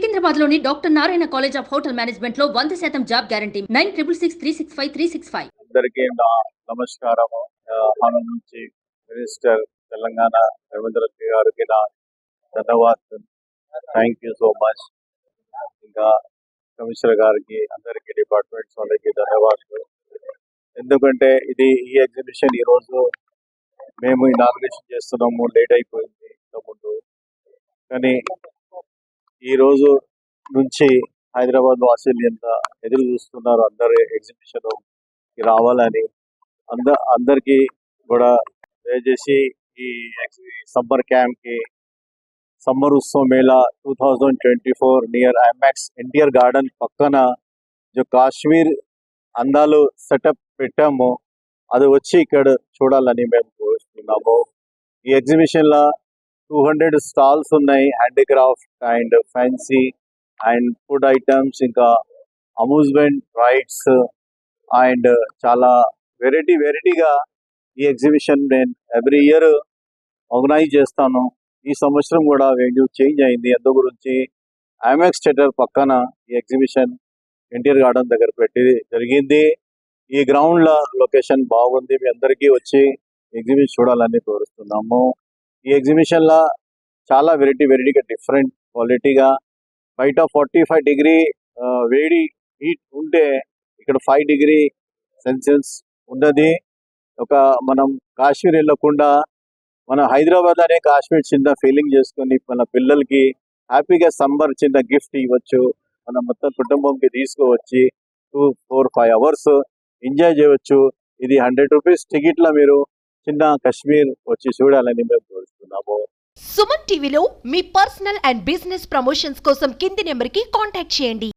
సికింద్రాబాద్ లోని doctor Narayana college of hotel management లో 100% job guarantee 966365 అందరికీ నా నమస్కారము. మన నుంచి మినిస్టర్ తెలంగాణ రవీంద్ర రెడ్డి గారికి నా ధన్యవాదాలు. Thank you so much. ఇంకా కమిషనర్ గారికి, అందరికీ డిపార్ట్మెంట్స్ వాళ్ళకి ధన్యవాదాలు. ఎందుకంటే ఈ ఎగ్జిబిషన్ ఈరోజు మేము ఇనాగ్రేషన్ చేస్తున్నాము, లేట్ అయిపోయింది ఇంతకుముందు. కానీ ఈరోజు నుంచి హైదరాబాద్ వాసులు ఎంత ఎదురు చూస్తున్నారు అందరు ఎగ్జిబిషన్ రావాలని. అందరికీ కూడా దయచేసి ఈ సమ్మర్ క్యాంప్కి, summer Utsav Mela 2024 near IMAX NTR garden పక్కన కాశ్మీర్ అందాలు సెటప్ పెట్టాము, అది వచ్చి ఇక్కడ చూడాలని మేము కోరుతున్నాము. ఈ ఎగ్జిబిషన్లో 200 స్టాల్స్ ఉన్నాయి, handicraft and fancy and food items, ఇంకా అమ్యూజ్మెంట్ రైడ్స్ అండ్ చాలా వెరైటీగా ఈ ఎగ్జిబిషన్ నేను ఎవ్రీ ఇయర్ ఆర్గనైజ్ చేస్తాను. ఈ సంవత్సరం కూడా వెన్యూ చేంజ్ అయింది. అందు గురించి ఐమాక్స్ థియేటర్ పక్కన ఈ ఎగ్జిబిషన్ ఎన్టీఆర్ గార్డెన్ దగ్గర పెట్టి జరిగింది. ఈ గ్రౌండ్ల లొకేషన్ బాగుంది, మీ అందరికీ వచ్చి ఎగ్జిబిషన్ చూడాలని కోరుతున్నాము. ఈ ఎగ్జిబిషన్లో చాలా వెరైటీగా డిఫరెంట్ క్వాలిటీగా, బయట 45 డిగ్రీ వేడి హీట్ ఉంటే ఇక్కడ 5 డిగ్రీ సెల్సియస్ ఉన్నది. మనం కాశ్మీర్ వెళ్ళకుండా మన హైదరాబాద్ అనే కాశ్మీర్ చిన్న ఫీలింగ్ చేసుకుని మన పిల్లలకి హ్యాపీగా సమ్మర్ చిన్న గిఫ్ట్ ఇవ్వచ్చు. మన మొత్తం కుటుంబంకి తీసుకువచ్చి 2-4-5 అవర్స్ ఎంజాయ్ చేయవచ్చు. ఇది 100 రూపీస్ టికెట్లో మీరు చిన్న కాశ్మీర్ వచ్చి చూడాలని మేము కోరుతున్నాము. సుమన్ టీవీలో మీ పర్సనల్ అండ్ బిజినెస్ ప్రమోషన్స్ కోసం కింది నెంబర్కి కాంటాక్ట్ చేయండి.